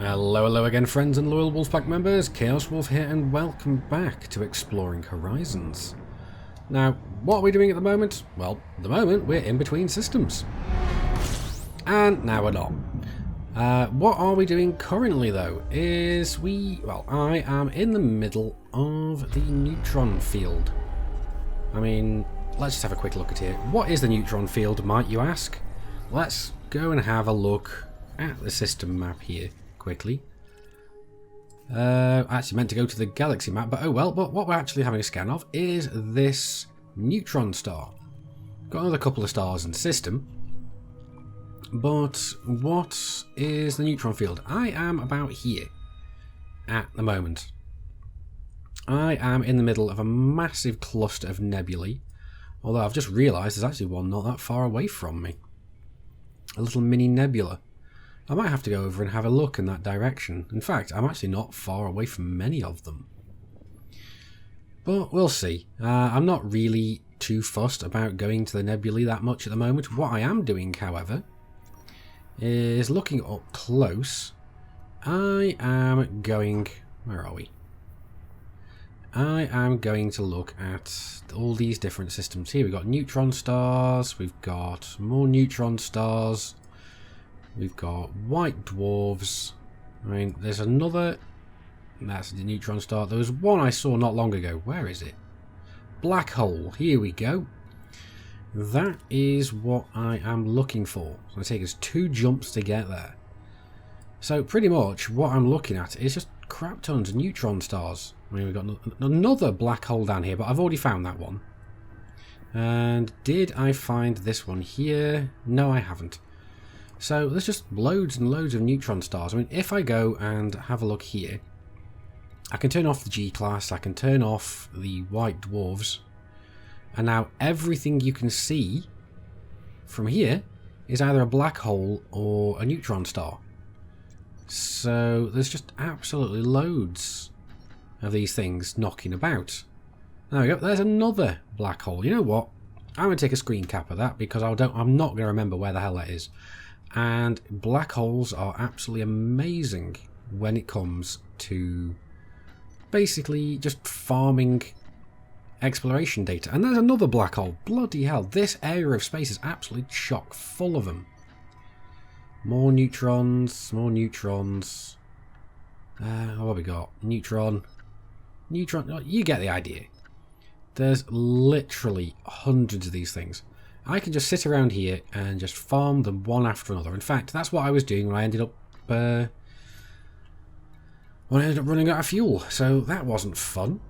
Hello, hello again, friends and loyal Wolfpack members. Chaos Wolf here, and welcome back to Exploring Horizons. Now, what are we doing at the moment? Well, at the moment, we're in between systems. And now we're not. What are we doing currently, though, is I am in the middle of the Neutron field. I mean, let's just have a quick look at it. What is the Neutron field, might you ask? Let's go and have a look at the system map here. Quickly. I actually meant to go to the galaxy map, but oh well. But what we're actually having a scan of is this neutron star. Got another couple of stars in the system. But what is the neutron field? I am about here at the moment. I am in the middle of a massive cluster of nebulae. Although I've just realised there's actually one not that far away from me. A little mini nebula. I might have to go over and have a look in that direction. In fact, I'm actually not far away from many of them. But we'll see. I'm not really too fussed about going to the nebulae that much at the moment. What I am doing, however, is looking up close. I am going... Where are we? I am going to look at all these different systems here. We've got neutron stars. We've got more neutron stars. We've got white dwarves. I mean, there's another... That's the neutron star. There was one I saw not long ago. Where is it? Black hole. Here we go. That is what I am looking for. It's going to take us 2 jumps to get there. So pretty much what I'm looking at is just crap tons of neutron stars. I mean, we've got another black hole down here, but I've already found that one. And did I find this one here? No, I haven't. So there's just loads and loads of neutron stars. I mean, if I go and have a look here, I can turn off the G-class, I can turn off the white dwarves, and now everything you can see from here is either a black hole or a neutron star. So there's just absolutely loads of these things knocking about. There we go, there's another black hole. You know what? I'm going to take a screen cap of that because I'm not going to remember where the hell that is. And black holes are absolutely amazing when it comes to basically just farming exploration data. And there's another black hole. Bloody hell, this area of space is absolutely chock full of them. More neutrons, more neutrons. What have we got? Neutron. Neutron, you get the idea. There's literally hundreds of these things. I can just sit around here and just farm them one after another. In fact, that's what I was doing when I ended up running out of fuel. So that wasn't fun.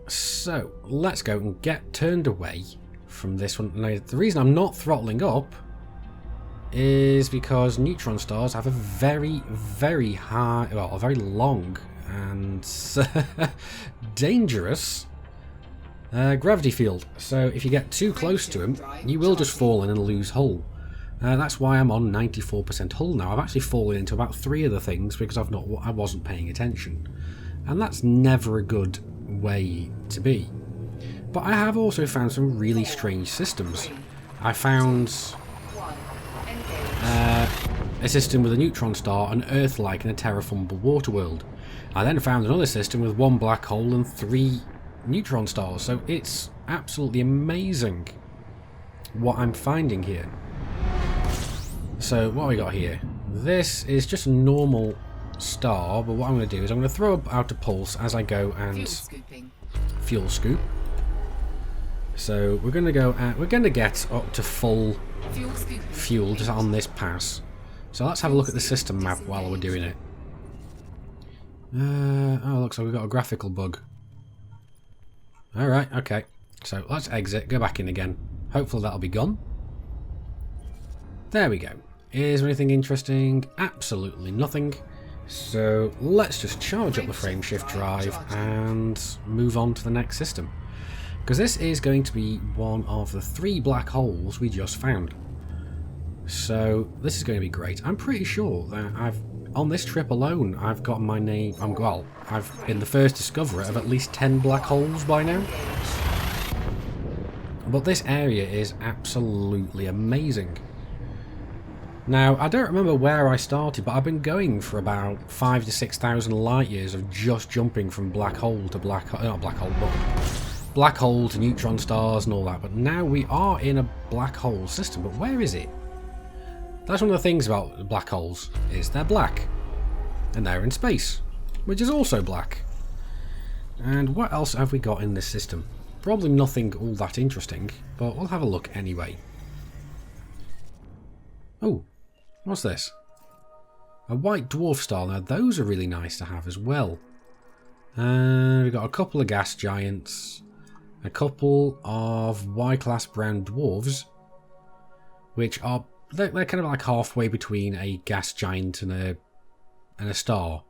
So let's go and get turned away from this one. Now, the reason I'm not throttling up is because neutron stars have a very, very high, well, a very long and dangerous gravity field. So if you get too close to him, you will just fall in and lose hull. That's why I'm on 94% hull now. I've actually fallen into about 3 of the things because I wasn't paying attention, and that's never a good way to be. But I have also found some really strange systems. I found a system with a neutron star, an Earth-like, and a terraformable water world. I then found another system with 1 black hole and 3 neutron stars. So it's absolutely amazing what I'm finding here. So what have we got here? This is just a normal star, but what I'm going to do is I'm going to throw out a pulse as I go and fuel scoop. So we're going to go at, we're going to get up to full fuel just on this pass. So let's have a look at the system map while we're doing it. Oh, looks like we've got a graphical bug. Alright, okay. So let's exit, go back in again. Hopefully that'll be gone. There we go. Is there anything interesting? Absolutely nothing. So let's just charge up the frameshift drive and move on to the next system. Because this is going to be one of the 3 black holes we just found. So this is going to be great. I'm pretty sure that on this trip alone, I've got my name. I've been the first discoverer of at least 10 black holes by now. But this area is absolutely amazing. Now, I don't remember where I started, but I've been going for about 5,000 to 6,000 light years of just jumping from black hole to black hole, not black hole, but black hole to neutron stars and all that. But now we are in a black hole system, but where is it? That's one of the things about black holes, is they're black. And they're in space, which is also black. And what else have we got in this system? Probably nothing all that interesting, but we'll have a look anyway. Oh, what's this? A white dwarf star. Now those are really nice to have as well. And we've got a couple of gas giants, a couple of Y-class brown dwarves, which are they're kind of like halfway between a gas giant and a star.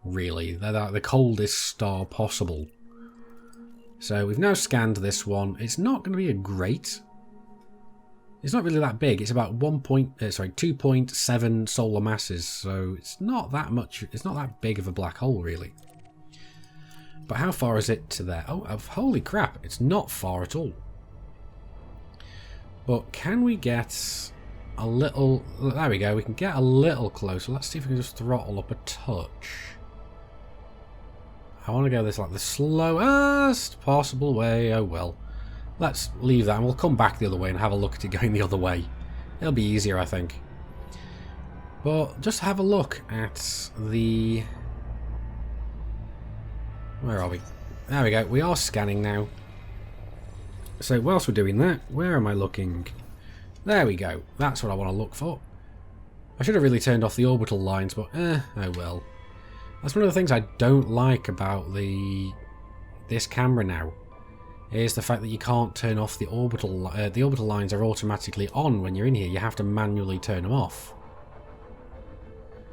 Really, they're like the coldest star possible. So we've now scanned this one. It's not going to be a great. It's not really that big. It's about 2.7 solar masses, so it's not that much. It's not that big of a black hole, really. But how far is it to there? Oh, holy crap! It's not far at all. But can we get a little? There we go. We can get a little closer. Let's see if we can just throttle up a touch. I want to go this like the slowest possible way. Oh well. Let's leave that and we'll come back the other way and have a look at it going the other way. It'll be easier, I think. But just have a look at the... Where are we? There we go. We are scanning now. So whilst we're doing that, where am I looking? There we go. That's what I want to look for. I should have really turned off the orbital lines, but oh well. That's one of the things I don't like about this camera now. Is the fact that you can't turn off the orbital lines are automatically on when you're in here. You have to manually turn them off.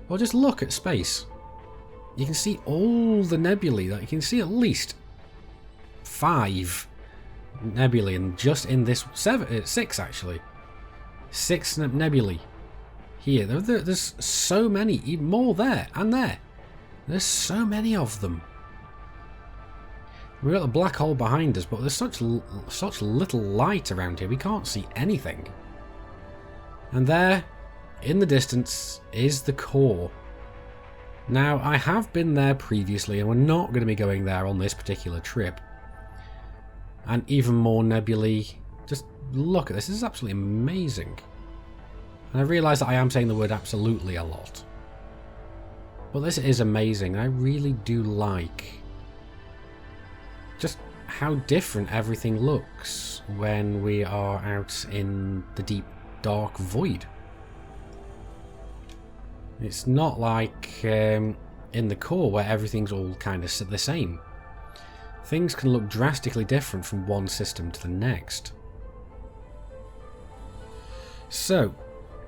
Well, just look at space. You can see all the nebulae. You can see at least 5 nebulae, and just in this 6 actually, 6 nebulae here. There's so many, even more there and there. There's so many of them. We've got the black hole behind us, but there's such little light around here, we can't see anything. And there, in the distance, is the core. Now, I have been there previously, and we're not going to be going there on this particular trip. And even more nebulae. Just look at this, this is absolutely amazing. And I realise that I am saying the word absolutely a lot. But this is amazing, I really do like just how different everything looks when we are out in the deep dark void. It's not like in the core where everything's all kind of the same. Things can look drastically different from one system to the next. So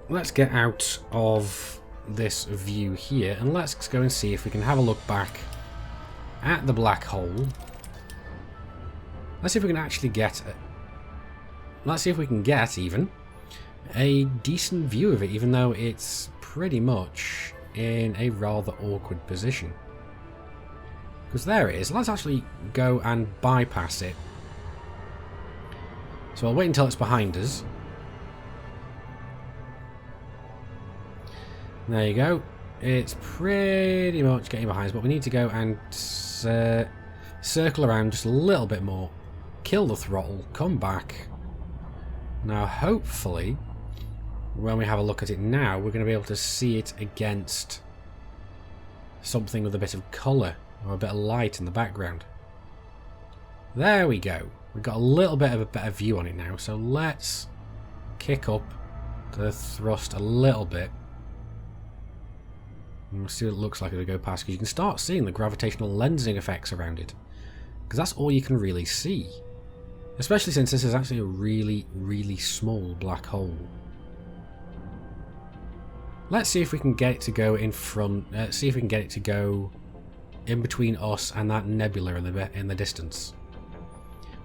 let's get out of this view here and let's go and see if we can have a look back at the black hole. Let's see if we can actually get it. Let's see if we can get even a decent view of it, even though it's pretty much in a rather awkward position. Because there it is. Let's actually go and bypass it. So I'll wait until it's behind us. There you go. It's pretty much getting behind us, but we need to go and circle around just a little bit more. Kill the throttle, come back. Now hopefully, when we have a look at it now, we're going to be able to see it against something with a bit of colour or a bit of light in the background. There we go. We've got a little bit of a better view on it now, so let's kick up the thrust a little bit. And we'll see what it looks like as we go past, because you can start seeing the gravitational lensing effects around it. Because that's all you can really see. Especially since this is actually a really, really small black hole. Let's see if we can get it to go in front. See if we can get it to go in between us and that nebula in the distance.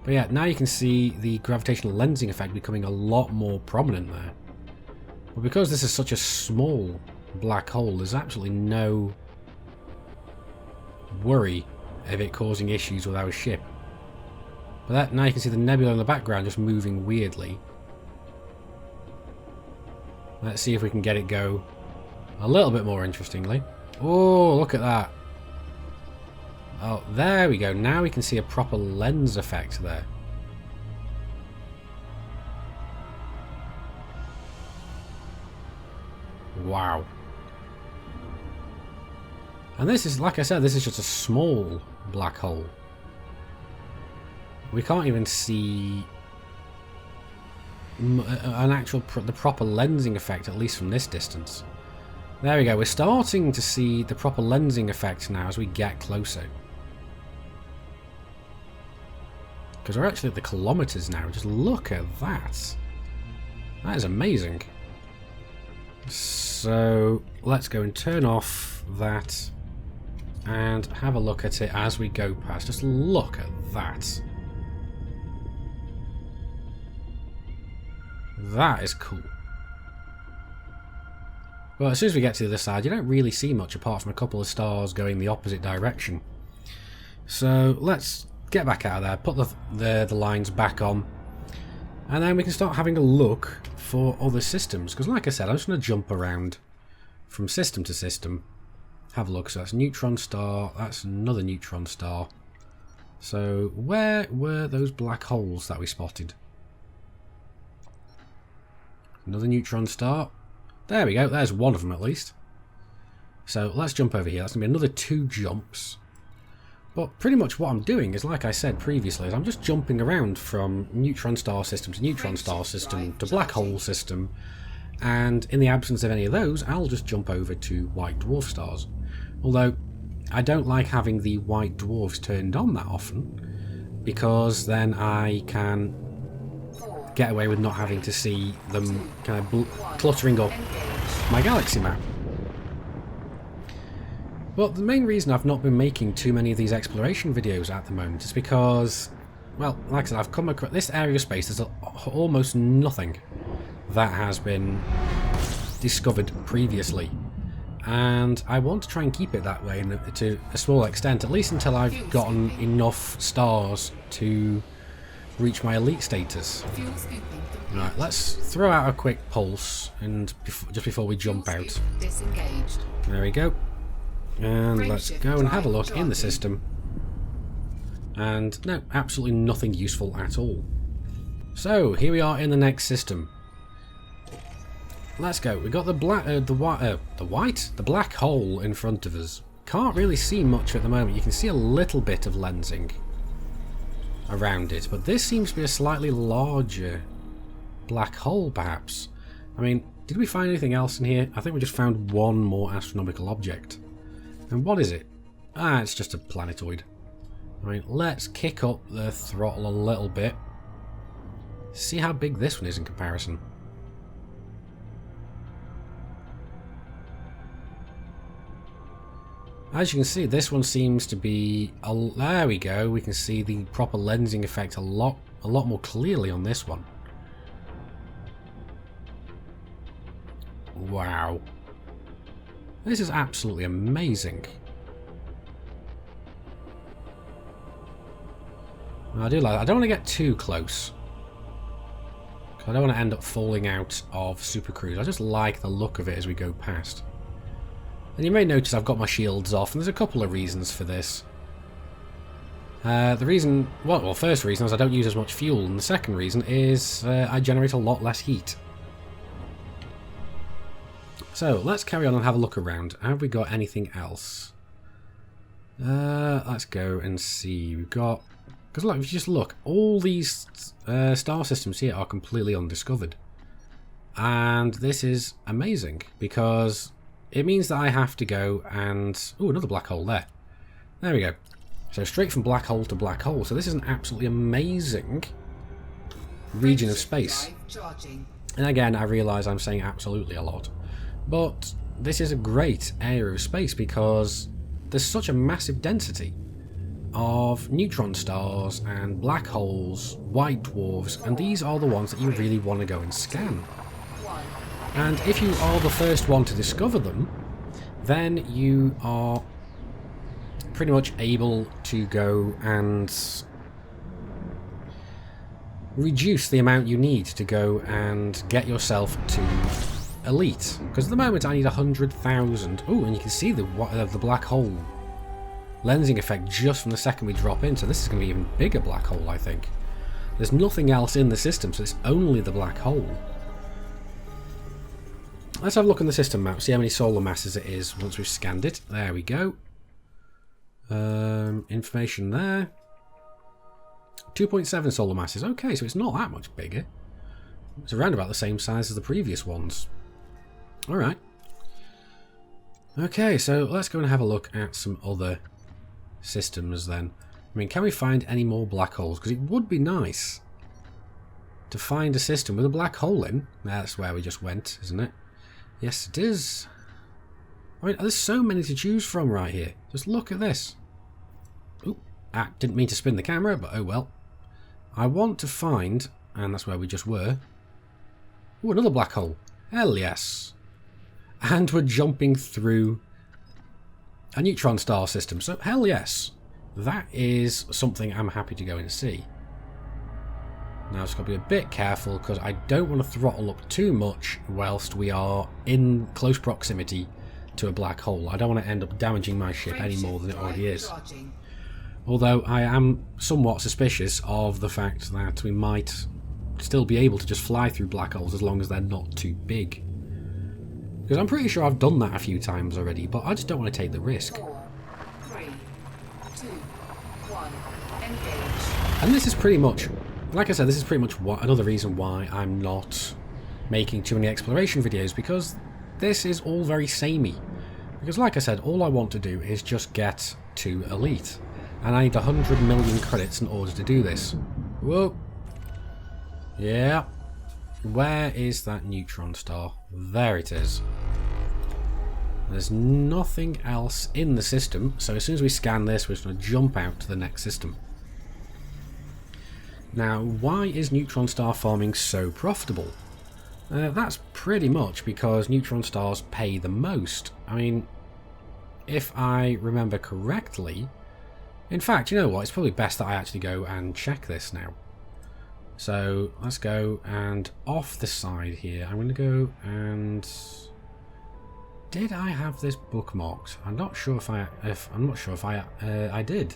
But yeah, now you can see the gravitational lensing effect becoming a lot more prominent there. But because this is such a small black hole, there's absolutely no worry of it causing issues with our ship. But that, now you can see the nebula in the background just moving weirdly. Let's see if we can get it go a little bit more interestingly. Oh, look at that. Oh, there we go. Now we can see a proper lens effect there. Wow. And this is, like I said, this is just a small black hole. We can't even see the proper lensing effect, at least from this distance. There we go. We're starting to see the proper lensing effect now as we get closer. Because we're actually at the kilometers now. Just look at that. That is amazing. So let's go and turn off that and have a look at it as we go past. Just look at that. That is cool. Well, as soon as we get to the other side, you don't really see much apart from a couple of stars going the opposite direction. So let's get back out of there, put the lines back on, and then we can start having a look for other systems. Because like I said, I'm just going to jump around from system to system, have a look. So that's neutron star, that's another neutron star. So where were those black holes that we spotted? Another neutron star. There we go, there's one of them at least. So let's jump over here. That's going to be another 2 jumps. But pretty much what I'm doing is, like I said previously, is I'm just jumping around from neutron star system to neutron star system to black hole system. And in the absence of any of those, I'll just jump over to white dwarf stars. Although, I don't like having the white dwarfs turned on that often, because then I can get away with not having to see them kind of cluttering up my galaxy map. Well, the main reason I've not been making too many of these exploration videos at the moment is because, well, like I said, I've come across this area of space. There's almost nothing that has been discovered previously, and I want to try and keep it that way to a small extent, at least until I've gotten enough stars to reach my elite status. Right, let's throw out a quick pulse and just before we jump out. There we go. And let's go and have a look in the system. And no, absolutely nothing useful at all. So here we are in the next system. Let's go. We've got the black hole in front of us. Can't really see much at the moment. You can see a little bit of lensing around it, but this seems to be a slightly larger black hole, perhaps. I mean, did we find anything else in here? I think we just found one more astronomical object. And what is it? Ah, it's just a planetoid. I mean, let's kick up the throttle a little bit. See how big this one is in comparison. As you can see, this one seems to be... there we go. We can see the proper lensing effect a lot more clearly on this one. Wow. This is absolutely amazing. I do like that. I don't want to get too close, because I don't want to end up falling out of Super Cruise. I just like the look of it as we go past. And you may notice I've got my shields off, and there's a couple of reasons for this. The reason, well, first reason is I don't use as much fuel, and the second reason is I generate a lot less heat. So let's carry on and have a look around. Have we got anything else? Let's go and see. We've got, because look, if you just look, all these star systems here are completely undiscovered, and this is amazing because it means that I have to go and... ooh, another black hole there. There we go. So straight from black hole to black hole. So this is an absolutely amazing region of space. And again, I realise I'm saying absolutely a lot. But this is a great area of space because there's such a massive density of neutron stars and black holes, white dwarfs, and these are the ones that you really want to go and scan. And if you are the first one to discover them, then you are pretty much able to go and reduce the amount you need to go and get yourself to elite, because at the moment I need 100,000. Oh, and you can see the black hole lensing effect just from the second we drop in, so this is going to be an even bigger black hole, I think. There's nothing else in the system, so it's only the black hole. Let's have a look on the system map, see how many solar masses it is once we've scanned it. There we go. Information there. 2.7 solar masses. Okay, so it's not that much bigger. It's around about the same size as the previous ones. Alright. Okay, so let's go and have a look at some other systems then. I mean, can we find any more black holes? Because it would be nice to find a system with a black hole in. That's where we just went, isn't it? Yes, it is. I mean, there's so many to choose from right here. Just look at this. Oop, didn't mean to spin the camera, but oh well. I want to find, and that's where we just were. Ooh, another black hole. Hell yes. And we're jumping through a neutron star system, so hell yes. That is something I'm happy to go and see. Now, I've just got to be a bit careful because I don't want to throttle up too much whilst we are in close proximity to a black hole. I don't want to end up damaging my ship any more than it already is. Although I am somewhat suspicious of the fact that we might still be able to just fly through black holes as long as they're not too big. Because I'm pretty sure I've done that a few times already, but I just don't want to take the risk. 4, 3, 2, 1, engage. And this is pretty much, like I said, this is pretty much another reason why I'm not making too many exploration videos, because this is all very samey. Because like I said, all I want to do is just get to Elite. And I need 100 million credits in order to do this. Whoa. Yeah. Where is that neutron star? There it is. There's nothing else in the system, so as soon as we scan this, we're just going to jump out to the next system. Now, why is neutron star farming so profitable? That's pretty much because neutron stars pay the most. I mean, if I remember correctly... In fact, you know what? It's probably best that I actually go and check this now. So let's go, and off the side here, I'm going to go and... Did I have this bookmarked? I'm not sure if I did.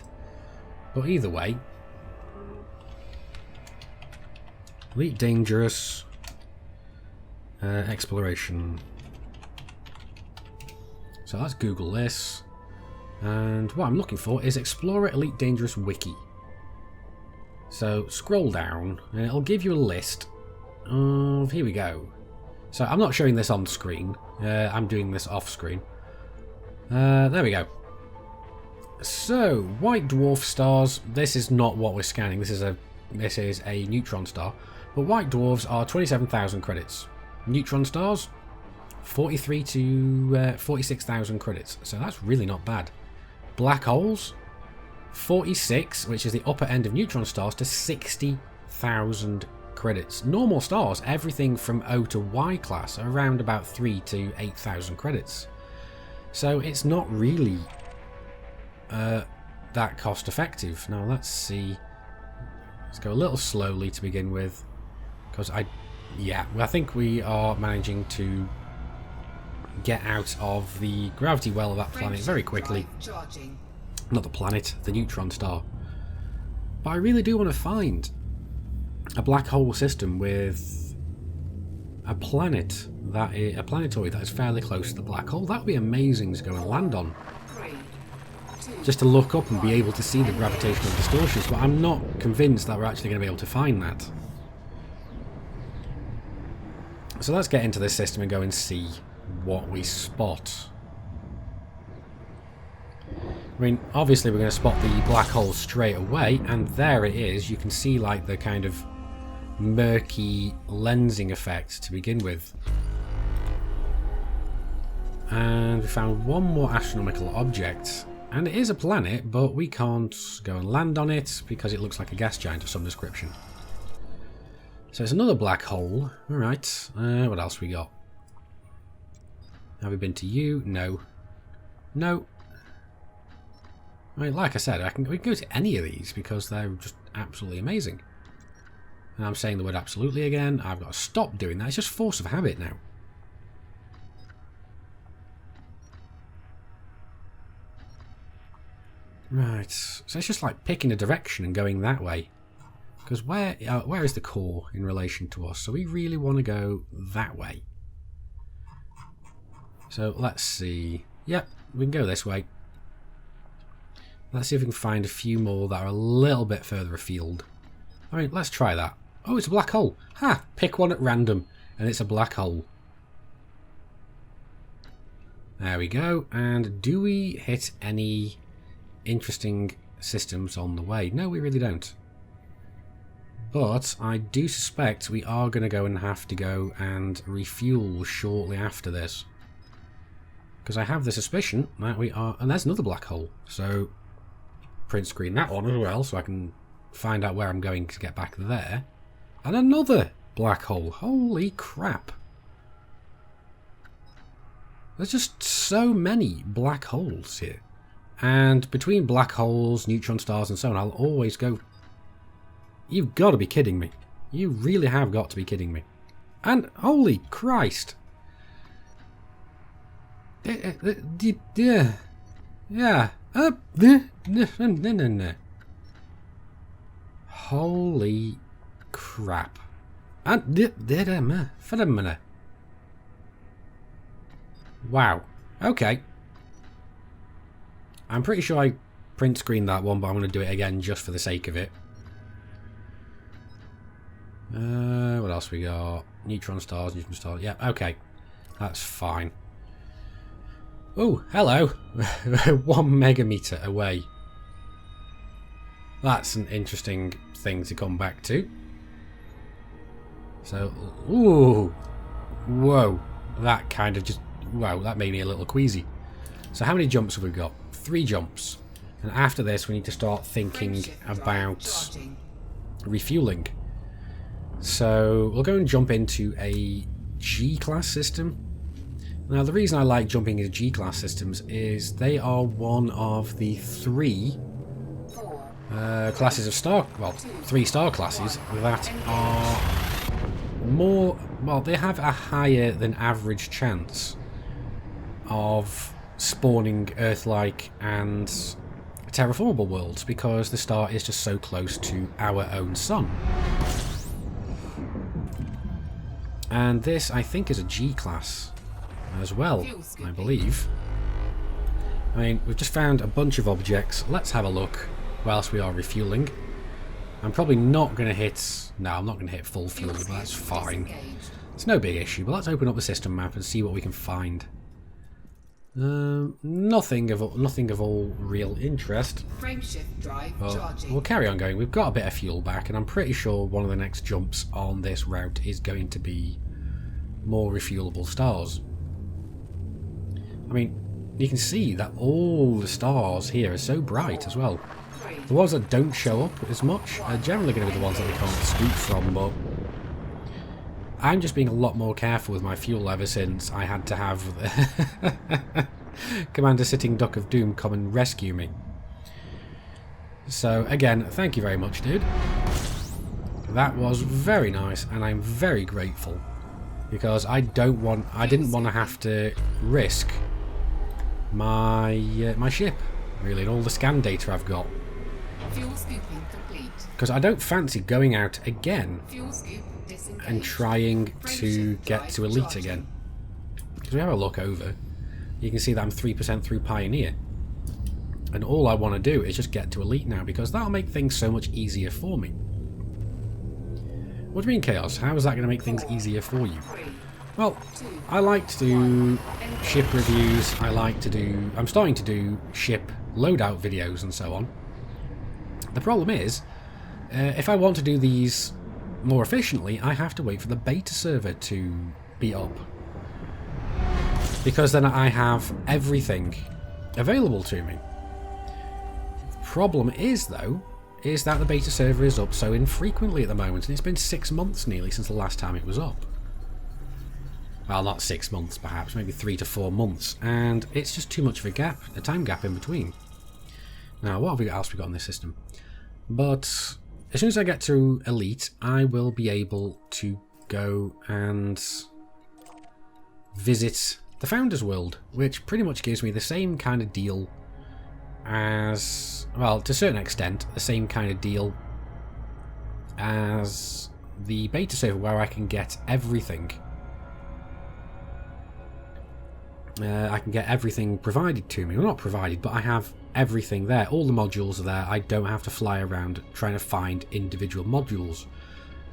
But either way, Elite Dangerous Exploration. So let's Google this. And what I'm looking for is Explorer Elite Dangerous Wiki. So scroll down and it'll give you a list of... Here we go. So I'm not showing this on screen. I'm doing this off screen. There we go. So white dwarf stars. This is not what we're scanning. This is a neutron star. But white dwarfs are 27,000 credits. Neutron stars, 43 to 46,000 credits. So that's really not bad. Black holes, 46, which is the upper end of neutron stars, to 60,000 credits. Normal stars, everything from O to Y class, are around about 3 to 8,000 credits. So it's not really that cost effective. Now let's see. Let's go a little slowly to begin with, because I think we are managing to get out of the gravity well of that planet very quickly. Not the planet, the neutron star. But I really do want to find a black hole system with a planet that is a planetoid that is fairly close to the black hole. That would be amazing to go and land on. Just to look up and be able to see the gravitational distortions, but I'm not convinced that we're actually going to be able to find that. So let's get into this system and go and see what we spot. I mean, obviously we're going to spot the black hole straight away, and there it is. You can see like the kind of murky lensing effect to begin with. And we found one more astronomical object, and it is a planet, but we can't go and land on it because it looks like a gas giant of some description. So it's another black hole. Alright, what else we got? Have we been to you? No. No. I mean, like I said, we can go to any of these because they're just absolutely amazing. And I'm saying the word absolutely again. I've got to stop doing that. It's just force of habit now. Right, so it's just like picking a direction and going that way. Because where is the core in relation to us? So we really want to go that way. So let's see. Yep, we can go this way. Let's see if we can find a few more that are a little bit further afield. I mean, let's try that. Oh, it's a black hole. Ha! Pick one at random, and it's a black hole. There we go. And do we hit any interesting systems on the way? No, we really don't. But I do suspect we are going to go and have to go and refuel shortly after this. Because I have the suspicion that we are... And there's another black hole. So, print screen that one as well, so I can find out where I'm going to get back there. And another black hole. Holy crap. There's just so many black holes here. And between black holes, neutron stars and so on, I'll always go... You've got to be kidding me. You really have got to be kidding me. And holy Christ. Yeah. Yeah. Holy crap. And wow. Okay. I'm pretty sure I print screened that one, but I'm going to do it again just for the sake of it. What else we got? Neutron stars, neutron stars. Yeah, okay. That's fine. Oh, hello. 1 megameter away. That's an interesting thing to come back to. So, ooh. Whoa. That kind of just... Wow, that made me a little queasy. So how many jumps have we got? 3 jumps. And after this, we need to start thinking about refueling. So we'll go and jump into a G-class system. Now the reason I like jumping into G-class systems is they are one of the 3 classes of star... Well, 3 star classes that are more... Well, they have a higher than average chance of spawning Earth-like and terraformable worlds because the star is just so close to our own sun. And this, I think, is a G-class as well, I believe. I mean, we've just found a bunch of objects. Let's have a look whilst we are refueling. I'm probably not going to hit... No, I'm not going to hit full fuel, but that's fine. It's no big issue, but let's open up the system map and see what we can find. Nothing of all real interest. Frameshift drive But charging. we'll carry on going. We've got a bit of fuel back, and I'm pretty sure one of the next jumps on this route is going to be more refuelable stars. I mean, you can see that all the stars here are so bright as well. The ones that don't show up as much are generally going to be the ones that we can't scoop from, but I'm just being a lot more careful with my fuel ever since I had to have Commander Sitting Duck of Doom come and rescue me. So again, thank you very much, dude. That was very nice, and I'm very grateful because I didn't want to have to risk my my ship, really, and all the scan data I've got. Fuel scooping complete. Because I don't fancy going out again Fuel scoop disengaged. and trying to Frameshift get drive to Elite charging. again. Because we have a look over, you can see that I'm 3% through Pioneer. And all I want to do is just get to Elite now, because that'll make things so much easier for me. What do you mean, Chaos? How is that going to make things easier for you? 3, Well, 2, I like to do ship reviews, I'm starting to do ship loadout videos and so on. The problem is, if I want to do these more efficiently, I have to wait for the beta server to be up. Because then I have everything available to me. The problem is, though, is that the beta server is up so infrequently at the moment, and it's been 6 months nearly since the last time it was up. Well, not 6 months perhaps, maybe 3 to 4 months, and it's just too much of a time gap in between. Now, what else have we got on this system? But as soon as I get to Elite, I will be able to go and visit the Founders World, which pretty much gives me the same kind of deal as, well, to a certain extent, the same kind of deal as the beta server, where I can get everything. I can get everything provided to me. Well, not provided, but I have everything there. All the modules are there. I don't have to fly around trying to find individual modules.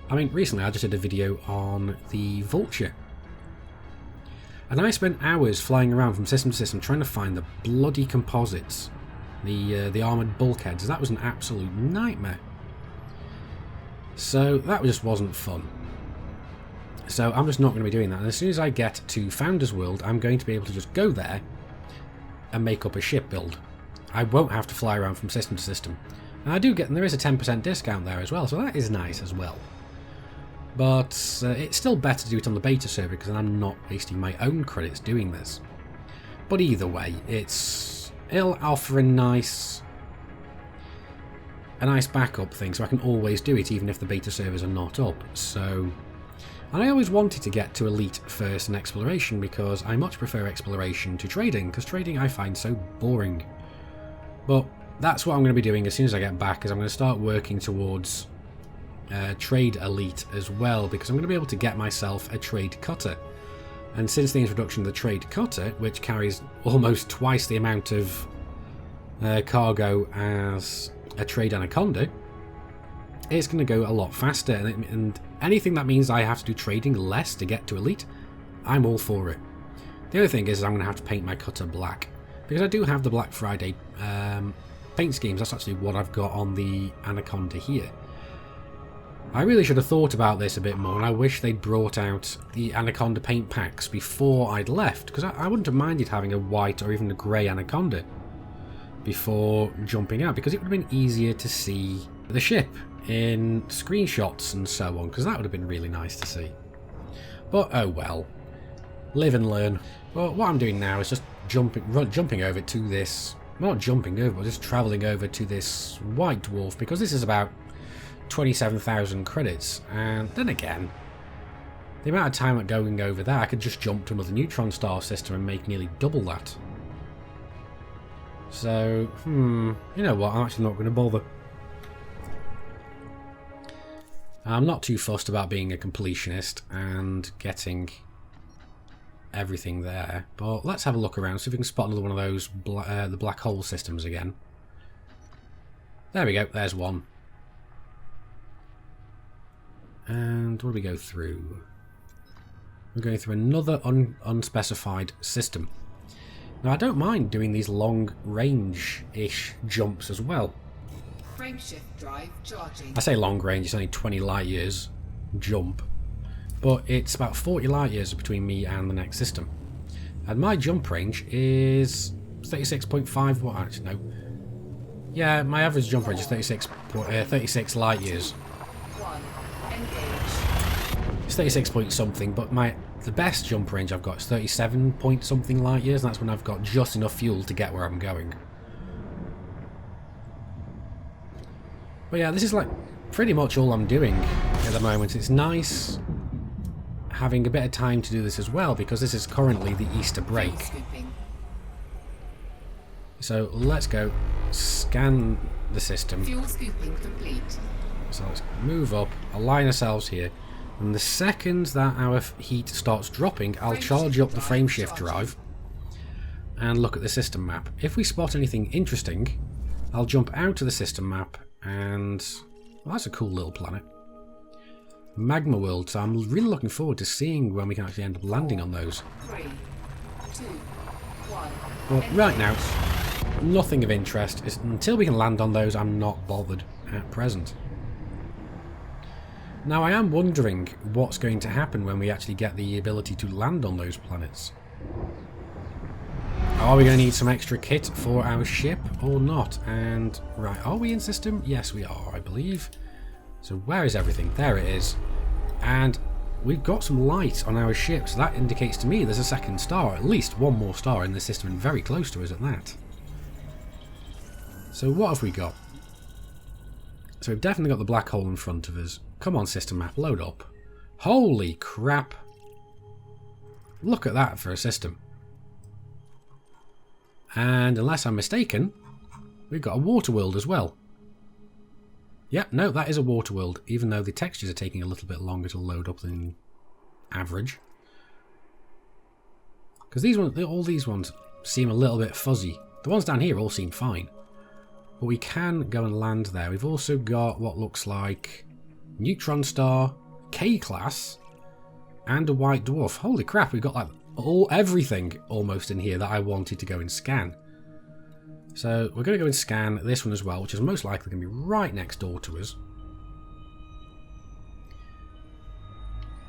I mean, recently I just did a video on the Vulture. And I spent hours flying around from system to system trying to find the bloody composites. The armoured bulkheads. That was an absolute nightmare. So that just wasn't fun. So I'm just not going to be doing that. And as soon as I get to Founders World, I'm going to be able to just go there and make up a ship build. I won't have to fly around from system to system. And I do get, and there is a 10% discount there as well, so that is nice as well. But it's still better to do it on the beta server because then I'm not wasting my own credits doing this. But either way, it'll offer a nice backup thing, so I can always do it even if the beta servers are not up. So, and I always wanted to get to Elite first in exploration because I much prefer exploration to trading, because trading I find so boring. But that's what I'm going to be doing as soon as I get back, is I'm going to start working towards Trade Elite as well, because I'm going to be able to get myself a trade cutter. And since the introduction of the trade cutter, which carries almost twice the amount of cargo as a trade anaconda, it's going to go a lot faster, and anything that means I have to do trading less to get to Elite, I'm all for it. The other thing is I'm going to have to paint my cutter black, because I do have the Black Friday paint schemes. That's actually what I've got on the anaconda here. I really should have thought about this a bit more, and I wish they'd brought out the anaconda paint packs before I'd left, because I wouldn't have minded having a white or even a grey anaconda before jumping out, because it would have been easier to see the ship in screenshots and so on, because that would have been really nice to see. But oh well, live and learn. Well, what I'm doing now is just jumping over to this, not jumping over, but just travelling over to this white dwarf, because this is about 27,000 credits, and then again, the amount of time at going over there, I could just jump to another Neutron star system and make nearly double that. So, you know what, I'm actually not going to bother. I'm not too fussed about being a completionist and getting everything there, but let's have a look around, see if we can spot another one of those the black hole systems again. There we go, there's one. And what do we go through? We're going through another unspecified system. Now I don't mind doing these long range-ish jumps as well. Frameshift drive charging. I say long range, it's only 20 light years jump, but it's about 40 light years between me and the next system. And my jump range is 36.5, what actually no. Yeah, my average jump range is 36 light years. It's 36 point something, but the best jump range I've got is 37 point something light years, and that's when I've got just enough fuel to get where I'm going. But yeah, this is like pretty much all I'm doing at the moment. It's nice having a bit of time to do this as well, because this is currently the Easter break. So let's go scan the system. Fuel scooping complete. So let's move up, align ourselves here. And the second that our heat starts dropping, I'll charge up the frameshift drive and look at the system map. If we spot anything interesting, I'll jump out to the system map and... well, that's a cool little planet. Magma World, so I'm really looking forward to seeing when we can actually end up landing on those. 3, 2, 1. But right now, nothing of interest. Until we can land on those, I'm not bothered at present. Now I am wondering what's going to happen when we actually get the ability to land on those planets. Are we going to need some extra kit for our ship or not? And right, are we in system? Yes we are, I believe. So where is everything? There it is. And we've got some light on our ship, so that indicates to me there's a second star, at least one more star in the system, and very close to us at that. So what have we got? So we've definitely got the black hole in front of us. Come on, system map, load up. Holy crap. Look at that for a system. And unless I'm mistaken, we've got a water world as well. Yeah, no, that is a water world, even though the textures are taking a little bit longer to load up than average. Because these ones, all these ones seem a little bit fuzzy. The ones down here all seem fine. But we can go and land there. We've also got what looks like Neutron star, K-class, and a white dwarf. Holy crap, we've got like everything almost in here that I wanted to go and scan. So we're going to go and scan this one as well, which is most likely going to be right next door to us.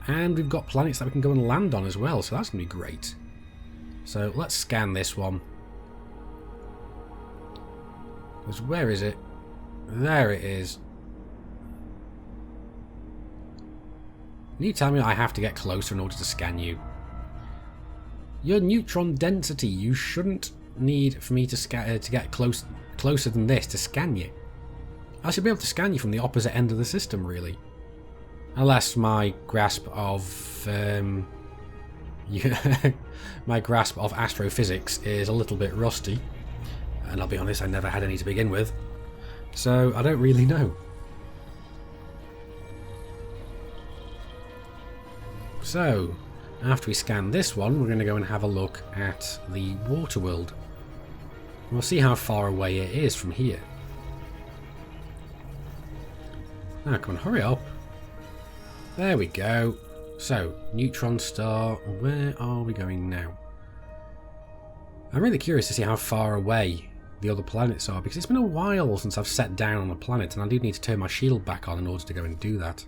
And we've got planets that we can go and land on as well, so that's going to be great. So let's scan this one. Because where is it? There it is. Can you tell me I have to get closer in order to scan you? Your neutron density, you shouldn't need for me to get closer than this to scan you. I should be able to scan you from the opposite end of the system, really. Unless my grasp of my grasp of astrophysics is a little bit rusty. And I'll be honest, I never had any to begin with. So I don't really know. So, after we scan this one, we're going to go and have a look at the water world. We'll see how far away it is from here. Now, come on, hurry up. There we go. So, neutron star, where are we going now? I'm really curious to see how far away the other planets are, because it's been a while since I've set down on a planet, and I do need to turn my shield back on in order to go and do that.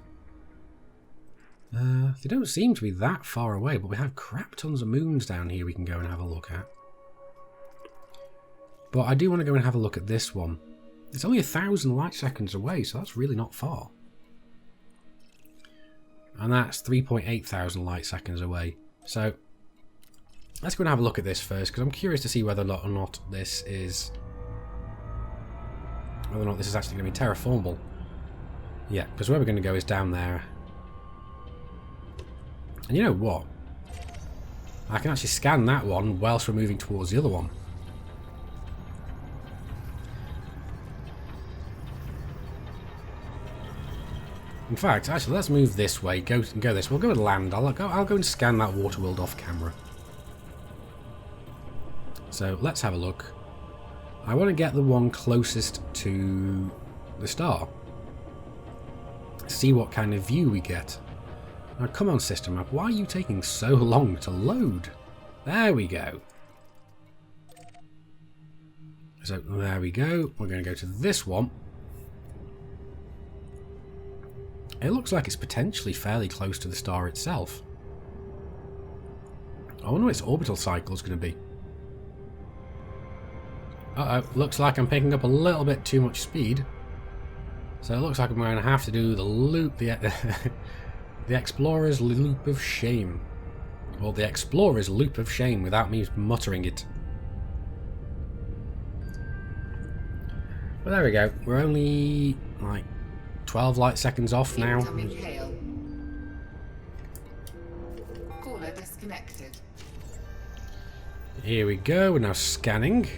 They don't seem to be that far away, but we have crap tons of moons down here we can go and have a look at. But I do want to go and have a look at this one. It's only 1,000 light seconds away, so that's really not far. And that's 3.8 thousand light seconds away. So let's go and have a look at this first, because I'm curious to see whether or not this is actually going to be terraformable. Yeah, because where we're going to go is down there. And you know what? I can actually scan that one whilst we're moving towards the other one. In fact, actually, let's move this way. Go this. We'll go and land. I'll go and scan that water world off camera. So let's have a look. I want to get the one closest to the star. See what kind of view we get. Now, come on, system map. Why are you taking so long to load? There we go. So, there we go. We're going to go to this one. It looks like it's potentially fairly close to the star itself. I wonder what its orbital cycle is going to be. Uh-oh. Looks like I'm picking up a little bit too much speed. So, it looks like I'm going to have to do the loop... The Explorer's Loop of Shame. Or the Explorer's Loop of Shame without me muttering it. But there we go. We're only like 12 light seconds off now. Incoming hail. Caller disconnected. Here we go. We're now scanning.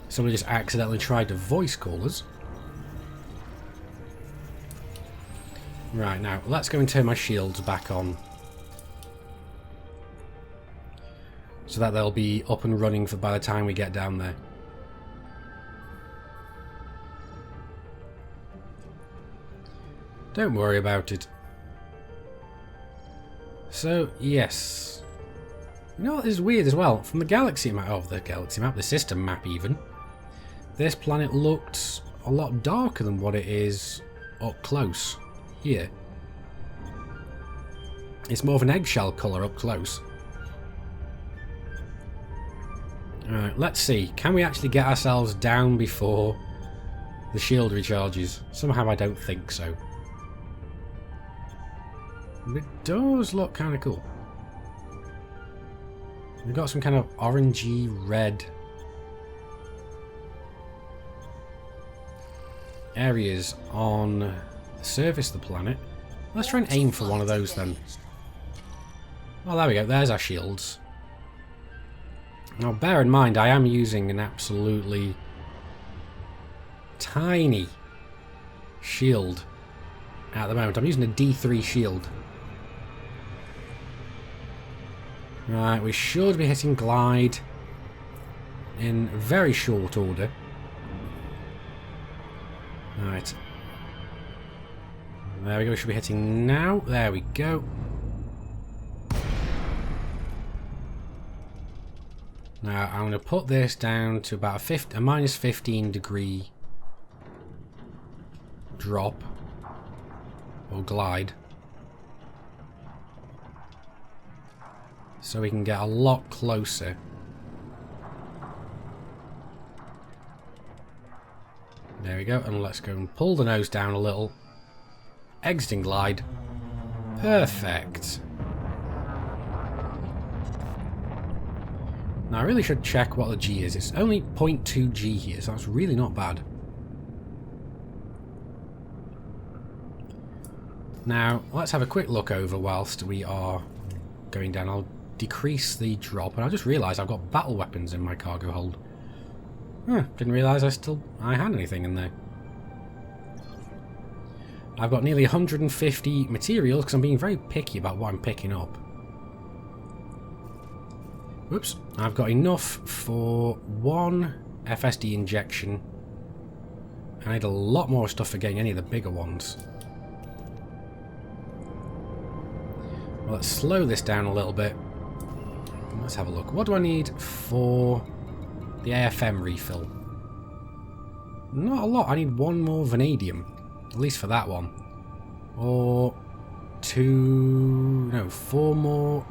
Somebody just accidentally tried to voice call us. Right, now, let's go and turn my shields back on. So that they'll be up and running by the time we get down there. Don't worry about it. So, yes. You know what is weird as well? From the galaxy map, the system map even, this planet looked a lot darker than what it is up close here. It's more of an eggshell colour up close. Alright, let's see. Can we actually get ourselves down before the shield recharges? Somehow I don't think so. But it does look kind of cool. We've got some kind of orangey red areas on the surface of the planet. Let's try and aim for one of those then. Oh, there we go. There's our shields. Now bear in mind I am using an absolutely tiny shield at the moment. I'm using a D3 shield. Right, we should be hitting glide in very short order. Right. There we go, we should be hitting now. There we go. Now I'm going to put this down to about a minus 15 degree drop or glide, so we can get a lot closer. There we go, and let's go and pull the nose down a little. Exiting glide. Perfect. Now I really should check what the G is. It's only 0.2 G here, so that's really not bad. Now, let's have a quick look over whilst we are going down. I'll decrease the drop, and I just realised I've got battle weapons in my cargo hold. Didn't realise I had anything in there. I've got nearly 150 materials because I'm being very picky about what I'm picking up. Whoops. I've got enough for one FSD injection. I need a lot more stuff for getting any of the bigger ones. Well, let's slow this down a little bit. Let's have a look. What do I need for the AFM refill? Not a lot. I need one more vanadium. At least for that one. Or four more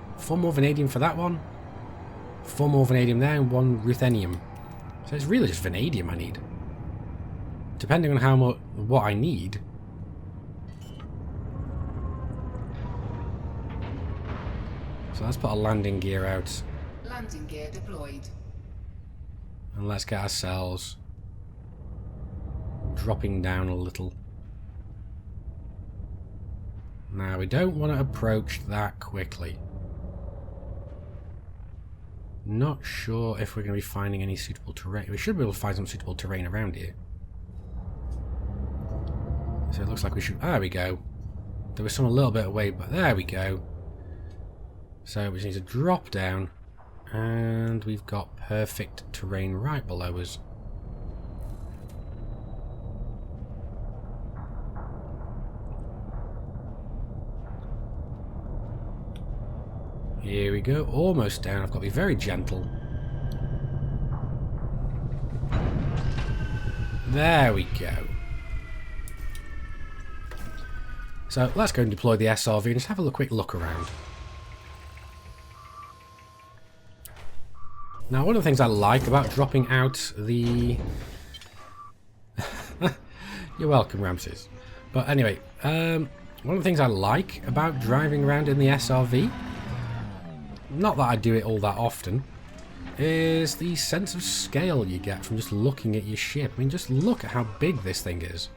vanadium for that one. 4 more vanadium there and 1 ruthenium. So it's really just vanadium I need. Depending on how much, what I need. So let's put a landing gear out. Landing gear deployed. And let's get ourselves dropping down a little. Now we don't want to approach that quickly. Not sure if we're going to be finding any suitable terrain. We should be able to find some suitable terrain around here. So it looks like we should... There we go. There was some a little bit away, but there we go. So we just need to drop down. And we've got perfect terrain right below us. Here we go, almost down. I've got to be very gentle. There we go. So let's go and deploy the SRV and just have a quick look around. Now, one of the things I like about dropping out the... You're welcome, Ramses. But anyway, one of the things I like about driving around in the SRV, not that I do it all that often, is the sense of scale you get from just looking at your ship. I mean, just look at how big this thing is.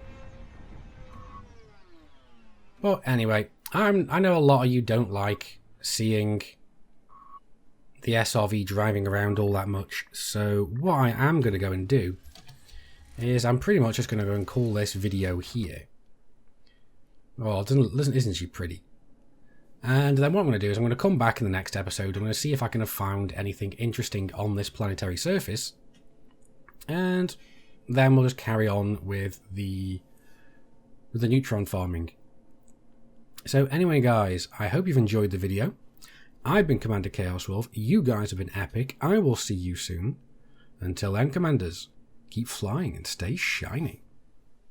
But anyway, I know a lot of you don't like seeing the SRV driving around all that much, so what I am going to go and do is I'm pretty much just going to go and call this video here. Well, isn't she pretty? And then what I'm going to do is I'm going to come back in the next episode. I'm going to see if I can have found anything interesting on this planetary surface. And then we'll just carry on with the neutron farming. So anyway, guys, I hope you've enjoyed the video. I've been Commander Chaos Wolf. You guys have been epic. I will see you soon. Until then, Commanders, keep flying and stay shiny.